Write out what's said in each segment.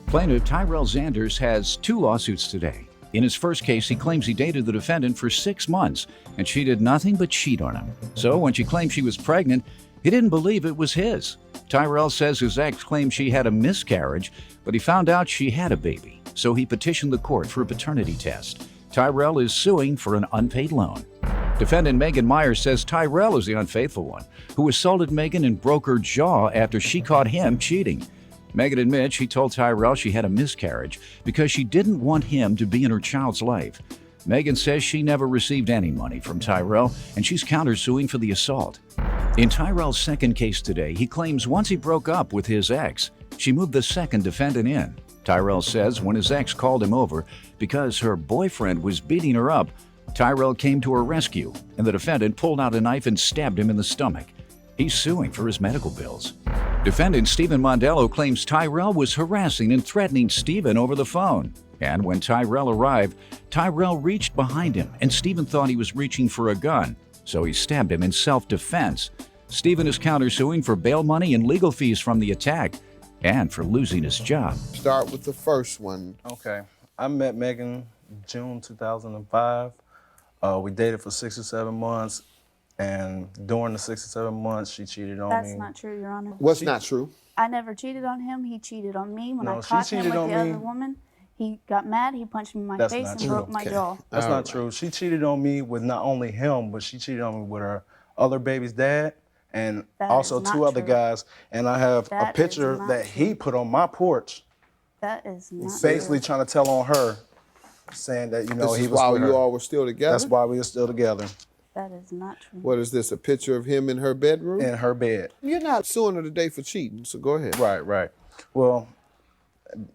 Plaintiff Tyrell Zanders has 2 lawsuits today. In his first case, he claims he dated the defendant for 6 months, and she did nothing but cheat on him. So when she claimed she was pregnant, he didn't believe it was his. Tyrell says his ex claimed she had a miscarriage, but he found out she had a baby, so he petitioned the court for a paternity test. Tyrell is suing for an unpaid loan. Defendant Megan Myers says Tyrell is the unfaithful one, who assaulted Megan and broke her jaw after she caught him cheating. Megan admits she told Tyrell she had a miscarriage because she didn't want him to be in her child's life. Megan says she never received any money from Tyrell, and she's countersuing for the assault. In Tyrell's second case today, he claims once he broke up with his ex, she moved the second defendant in. Tyrell says when his ex called him over because her boyfriend was beating her up, Tyrell came to her rescue, and the defendant pulled out a knife and stabbed him in the stomach. He's suing for his medical bills. Defendant Stephen Mondello claims Tyrell was harassing and threatening Stephen over the phone. And when Tyrell arrived, Tyrell reached behind him, and Stephen thought he was reaching for a gun, so he stabbed him in self-defense. Stephen is countersuing for bail money and legal fees from the attack, and for losing his job. Start with the first one. Okay. I met Megan June 2005. We dated for 6 or 7 months. And during the 6 or 7 months, she cheated on me. That's not true, Your Honor. What's not true? I never cheated on him. He cheated on me. When I she caught him cheated with on the me. other woman, he got mad. He punched me in my That's face not and true. broke my jaw. That's All not right. true. She cheated on me with not only him, but she cheated on me with her other baby's dad and That also is not 2 other true. guys. And I have a That is picture not that he put on my porch, That is not basically true. trying to tell on her, saying that, you know, This he is was while with you her. all were still together? That's why we were still together That is not true. What is this, a picture of him in her bedroom? in her bed. You're not suing her today for cheating, so go ahead. Right. Well,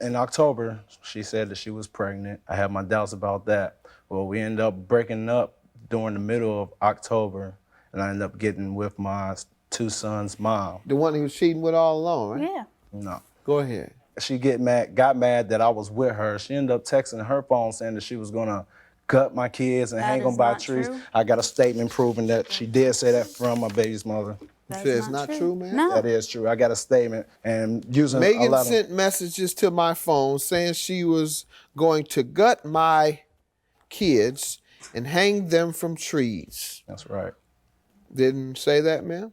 in October, she said that she was pregnant. I had my doubts about that. Well, we ended up breaking up during the middle of October, and I ended up getting with my 2 sons' mom. The one he was cheating with all along, right? Yeah. No. Go ahead. She got mad that I was with her. She ended up texting her phone saying that she was gonna gut my kids and That hang them is by not trees. true. I got a statement proving that she did say that from my baby's mother. That's say it's not true, man? No. That is true. I got a statement and using a Megan lot of... sent messages to my phone saying she was going to gut my kids and hang them from trees. That's right. Didn't say that, ma'am?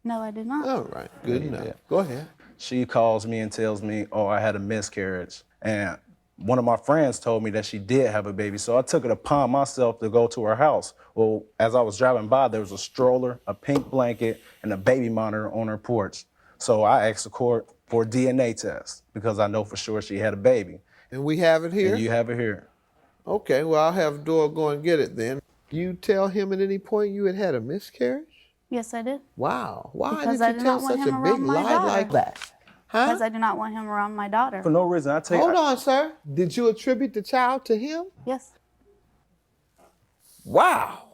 No, I did not. All right, good you enough. did. Go ahead. She calls me and tells me, oh, I had a miscarriage. And one of my friends told me that she did have a baby. So I took it upon myself to go to her house. Well, as I was driving by, there was a stroller, a pink blanket, and a baby monitor on her porch. So I asked the court for a DNA test because I know for sure she had a baby. And we have it here? And you have it here. Okay, well, I'll have Doyle go and get it then. You tell him at any point you had a miscarriage? Yes, I did. Wow. Why Because did I you did tell not want such a him big around my lie daughter. like that? Huh? Because I do not want him around my daughter. For no reason, I take... Hold on, sir. Did you attribute the child to him? Yes. Wow.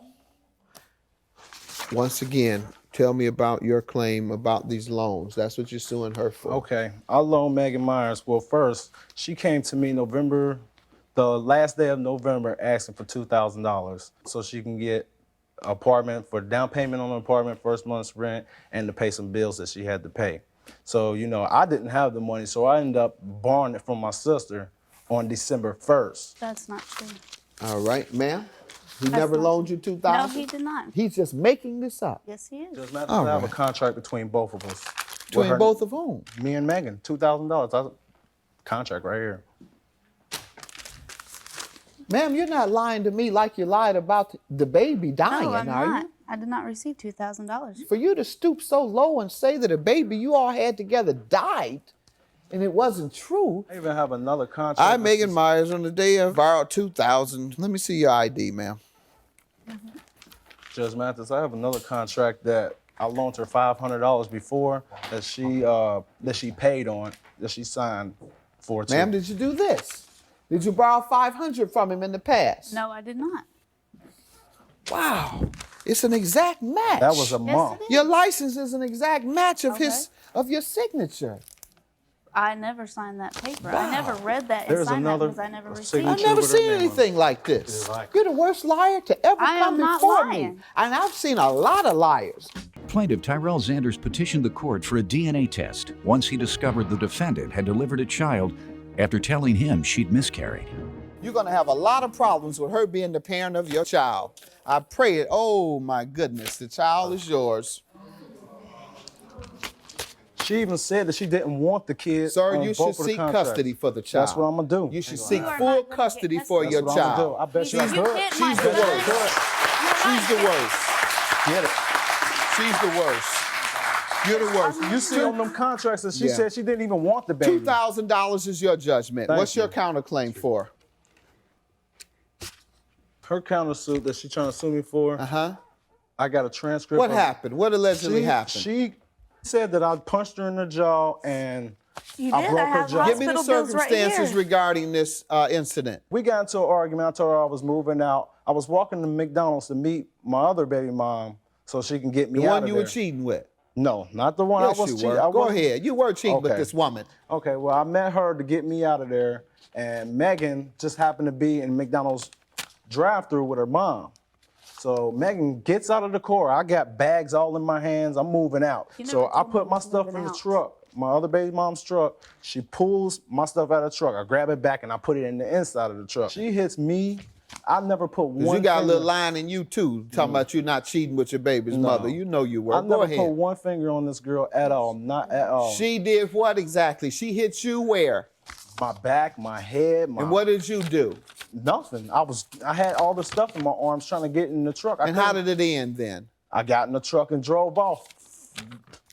Once again, tell me about your claim about these loans. That's what you're suing her for. Okay, I loaned Megan Myers. Well, first, she came to me the last day of November, asking for $2,000 so she can get an apartment for down payment on an apartment, first month's rent, and to pay some bills that she had to pay. So, you know, I didn't have the money, so I ended up borrowing it from my sister on December 1st. That's not true. All right, ma'am. He That's never not loaned you true. $2,000? No, he did not. He's just making this up. Yes, he is. Judge Mathis, All I have a right. contract between both of us. Between With her- both of whom? Me and Megan, $2,000. Contract right here. Ma'am, you're not lying to me like you lied about the baby dying, No, I'm are not. you? I did not receive $2,000. For you to stoop so low and say that a baby you all had together died and it wasn't true. I even have another contract. I, Megan Myers, on the day of borrowed $2,000. Let me see your ID, ma'am. Judge Mathis, I have another contract that I loaned her $500 before that she paid on, that she signed for too. Ma'am, did you do this? Did you borrow $500 from him in the past? No, I did not. Wow, it's an exact match. That was a month. it is. Your license is an exact match of your signature. I never signed that paper. I never read that and There's signed that another because I never received signature. I've it. never with her seen name on it. anything like this. You're right. You're the worst liar to ever I come am not before me. lying. And I've seen a lot of liars. Plaintiff Tyrell Zanders petitioned the court for a DNA test once he discovered the defendant had delivered a child after telling him she'd miscarried. You're going to have a lot of problems with her being the parent of your child. I pray it. Oh, my goodness. The child is yours. She even said that she didn't want the kid. Sir, on you both should of the seek contracts. custody for the child. That's what I'm gonna do. You should seek You are full not gonna custody get for custody. your That's what I'm gonna do. child. I bet you I You could. hit She's my the son. worst. She's the worst. Get it. She's the worst. You're the worst. You see on them contracts that she Yeah. said she didn't even want the baby. $2,000 is your judgment. Thank What's your you. counterclaim for? Her countersuit that she trying to sue me for. Uh-huh. I got a transcript. What of- happened? What allegedly happened? She said that I punched her in the jaw and You I did. broke I her have jaw. Give me hospital the bills right circumstances here. regarding this incident. we got into an argument. I told her I was moving out. I was walking to McDonald's to meet my other baby mom so she can get me The out one of you there. were cheating with. No, not the one Yes, I was you cheating. were. I Go wasn't- ahead. You were cheating with Okay. this woman. Okay, well, I met her to get me out of there, and Megan just happened to be in McDonald's drive-thru with her mom. So Megan gets out of the car. I got bags all in my hands. I'm moving out. You So never I told me put you my was stuff moving in the out. truck, my other baby mom's truck. She pulls my stuff out of the truck. I grab it back and I put it in the inside of the truck. She hits me. I never put Because one you got a finger- little line in you, too, talking about you not cheating with your baby's mother. You know you were. I Go never ahead. put one finger on this girl at all, not at all. She did what exactly? She hit you where? My back, my head, my And what did you do? nothing. I had all the stuff in my arms trying to get in the truck. And how did it end then? I got in the truck and drove off.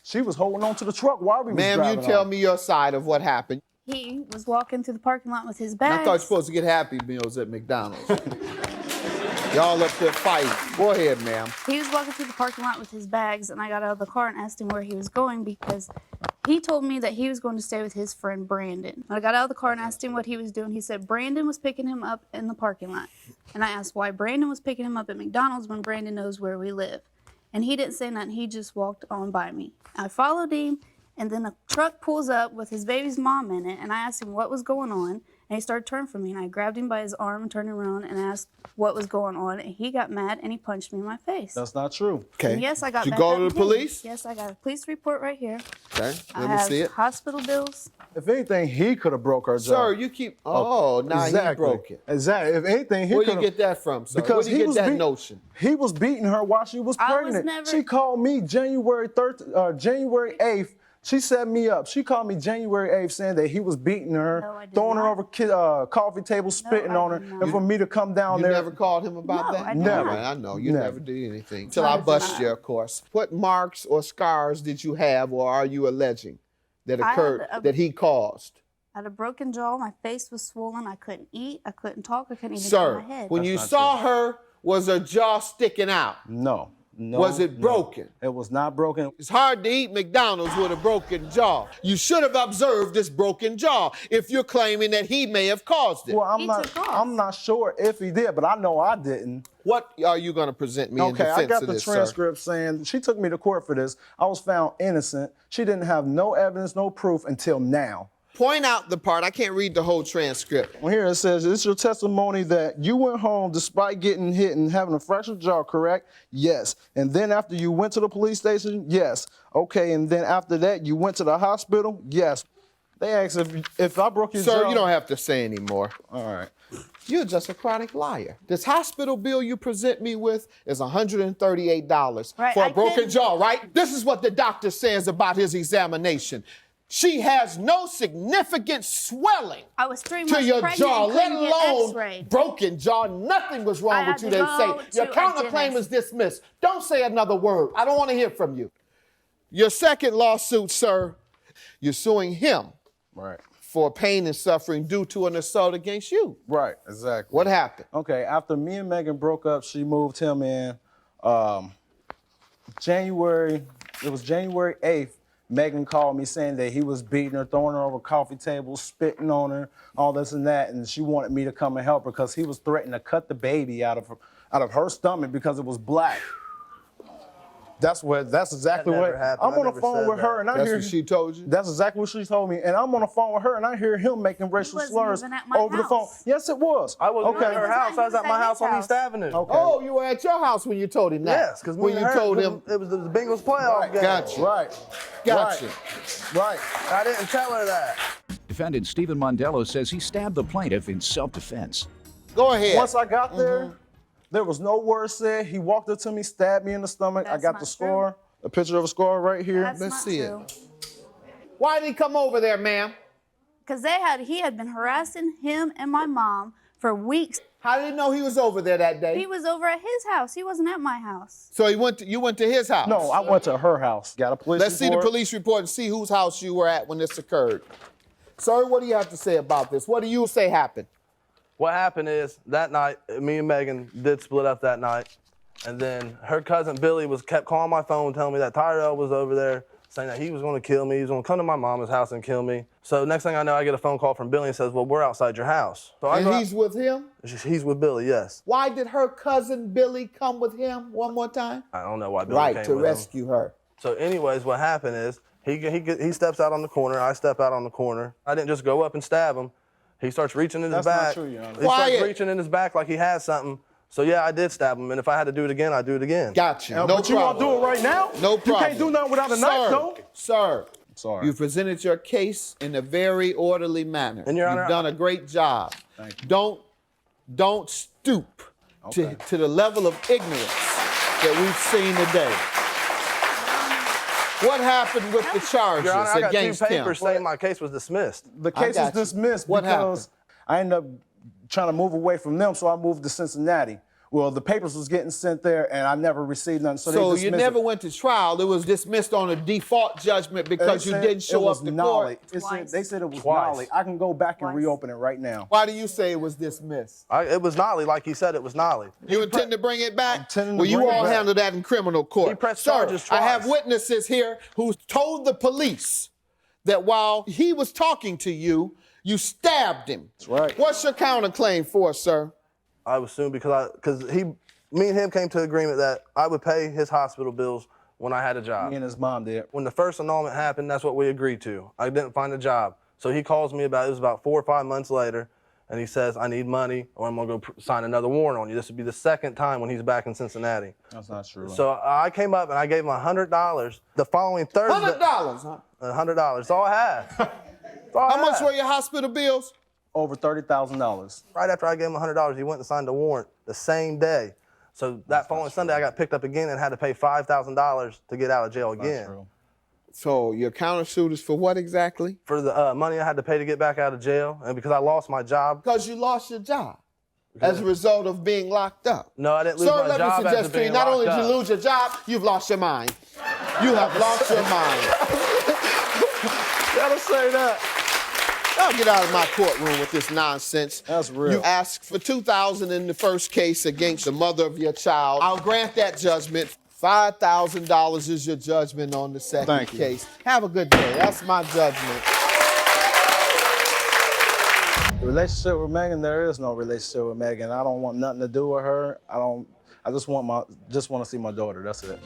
She was holding on to the truck while we was Ma'am, driving you tell off. me your side of what happened. He was walking through the parking lot with his And bags. I thought you were supposed to get Happy Meals at McDonald's. Y'all up there fighting. Go ahead, ma'am. He was walking through the parking lot with his bags, and I got out of the car and asked him where he was going because he told me that he was going to stay with his friend Brandon. When I got out of the car and asked him what he was doing, he said Brandon was picking him up in the parking lot. And I asked why Brandon was picking him up at McDonald's when Brandon knows where we live. And he didn't say nothing. He just walked on by me. I followed him, and then a truck pulls up with his baby's mom in it, and I asked him what was going on. And he started turning from me, and I grabbed him by his arm and turned around and asked what was going on. And he got mad, and he punched me in my face. That's not true. Okay. And yes, I got Did you back go up to and the hit him. police? Yes, I got a police report right here. Okay, I let me have see it. hospital bills. If anything, he could have broke her jaw. Sir, you keep. Oh, now he broke it. Exactly. If anything, he Where could you get that from, sir? Because Where do you he get was that notion? He was beating her while she was I was pregnant. never- She called me January 8th. She set me up. She called me January 8th saying that he was beating her, No, I did throwing her not. over coffee table, spitting I on her, did not. and for me to come down You there. never called him about No, that? I did Never. not. Right, I know. You Never. never did anything. Till No, I I did bust not. you, of course. What marks or scars did you have, or are you alleging that I had occurred that he caused? I had a broken jaw. My face was swollen. I couldn't eat. I couldn't talk. I couldn't even Sir, turn my head. when you not saw her, was her jaw sticking out? No. Was it broken? It was not broken. It's hard to eat McDonald's with a broken jaw. You should have observed this broken jaw if you're claiming that he may have caused it. Well, He took off. I'm not sure if he did, but I know I didn't. What are you going to present me in Okay, defense I got of the this, sir? transcript saying she took me to court for this. I was found innocent. She didn't have no evidence, no proof until now. Point out the part. I can't read the whole transcript. Well, here it says, it's your testimony that you went home despite getting hit and having a fractured jaw, correct? Yes. And then after you went to the police station? Yes. Okay, and then after that, you went to the hospital? Yes. They asked if I broke your jaw. Sir, you don't have to say anymore. All right. You're just a chronic liar. This hospital bill you present me with is $138 Right, for a I broken couldn't- jaw, right? This is what the doctor says about his examination. She has no significant swelling I was 3 to months your pregnant jaw, and let couldn't get alone X-rayed. broken jaw. Nothing was wrong I with you, had they to say. go Your to a counterclaim dentist. is dismissed. Don't say another word. I don't want to hear from you. Your second lawsuit, sir, you're suing him Right. for pain and suffering due to an assault against you. Right, exactly. What happened? Okay, after me and Megan broke up, she moved him in January 8th. Megan called me saying that he was beating her, throwing her over coffee tables, spitting on her, all this and that, and she wanted me to come and help her because he was threatening to cut the baby out of her stomach because it was black. That's exactly That what never happened. I'm I on the never phone said with her, that. and I That's hear what she told you? That's exactly what she told me, and I'm on the phone with her, and I hear him making racial wasn't slurs even at my over the phone. house. Yes, it was. I wasn't okay. at her house. I was at my house on East Avenue. Okay. Oh, you were at your house when you told him that? Yes, because when you told him. it was the Bengals playoff game. Gotcha. Gotcha. Right. I didn't tell her that. Defendant Stephen Mondello says he stabbed the plaintiff in self-defense. Go ahead. Once I got there, there was no word said. He walked up to me, stabbed me in the stomach. I That's got not the scar, true. a picture of a scar right here. That's Let's not see true. it. Why did he come over there, ma'am? Because he had been harassing him and my mom for weeks. How did he know he was over there that day? He was over at his house. He wasn't at my house. So you went to his house? No, I went to her house. Got a police Let's see the report. police report and see whose house you were at when this occurred. Sir, what do you have to say about this? What do you say happened? What happened is that night, me and Megan did split up that night, and then her cousin Billy kept calling my phone, telling me that Tyrell was over there, saying that he was going to kill me. He was going to come to my mama's house and kill me. So next thing I know, I get a phone call from Billy and says, "Well, we're outside your house." So And he's with him? He's with Billy, yes. Why did her cousin Billy come with him one more time? I don't know why Billy Right, came to with him. rescue her. So anyways, what happened is he steps out on the corner. I step out on the corner. I didn't just go up and stab him. He starts reaching in his That's not back. true, Your Honor. He starts Quiet. reaching in his back like he has something. So yeah, I did stab him, and if I had to do it again, I'd do it again. Gotcha. No But you want to problem. do it right now? No problem. You can't do nothing without a knife, though. Sir, Sorry. you presented your case in a very orderly manner. And Your Honor, you've done a great job. Thank you. Don't stoop Okay. to the level of ignorance that we've seen today. What happened with the charges Your Honor, I got two against him? papers saying my case was dismissed. The case got was you. dismissed What because I ended up trying to move away from them, so I moved to Cincinnati. Well, the papers was getting sent there, and I never received none, so they So dismissed you never it. went to trial. It was dismissed on a default judgment because They you said didn't show it was up to nolly. court. They said it was Twice. nolly. I can go back and Twice. reopen it right now. Why do you say it was dismissed? It was Nolly, like he said it was Nolly. You intend to bring it back? intending to Well, you bring it all back. handle that in criminal court. He pressed Sir, charges I have twice. witnesses here who told the police that while he was talking to you, you stabbed him. That's right. What's your counterclaim for, sir? I was sued because me and him came to agreement that I would pay his hospital bills when I had a job. Me and his mom did. When the first annulment happened, that's what we agreed to. I didn't find a job. So he calls me it was about 4 or 5 months later, and he says, "I need money or I'm gonna go sign another warrant on you." This would be the second time when he's back in Cincinnati. That's not true. So I came up and I gave him $100. The following Thursday, $100, huh? $100. That's all I had. That's all I How much had. were your hospital bills? Over $30,000. Right after I gave him $100, he went and signed a warrant the same day. So that following Sunday, I got picked up again and had to pay $5,000 to get out of jail That's again. true. So your countersuit is for what exactly? For the money I had to pay to get back out of jail, and because I lost my job. Because you lost your job as a result of being locked up. No, I didn't lose Sir, my let me job after suggest to you, being not only locked did you up. lose your job, you've lost your mind. You have lost your mind. Gotta say that. Y'all get out of my courtroom with this nonsense. That's real. You asked for $2,000 in the first case against the mother of your child. I'll grant that judgment. $5,000 is your judgment on the second Thank you. case. Have a good day. That's my judgment. The relationship with Megan, there is no relationship with Megan. I don't want nothing to do with her. I just want to see my daughter. That's it.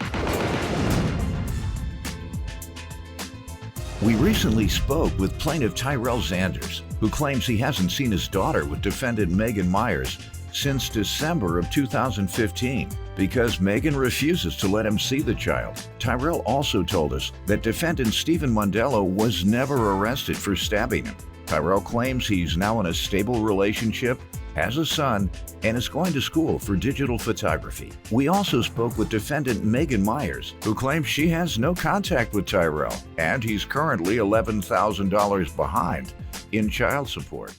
We recently spoke with plaintiff Tyrell Zanders, who claims he hasn't seen his daughter with defendant Megan Myers since December of 2015 because Megan refuses to let him see the child. Tyrell also told us that defendant Stephen Mondello was never arrested for stabbing him. Tyrell claims he's now in a stable relationship, has a son, and is going to school for digital photography. We also spoke with defendant Megan Myers, who claims she has no contact with Tyrell, and he's currently $11,000 behind in child support.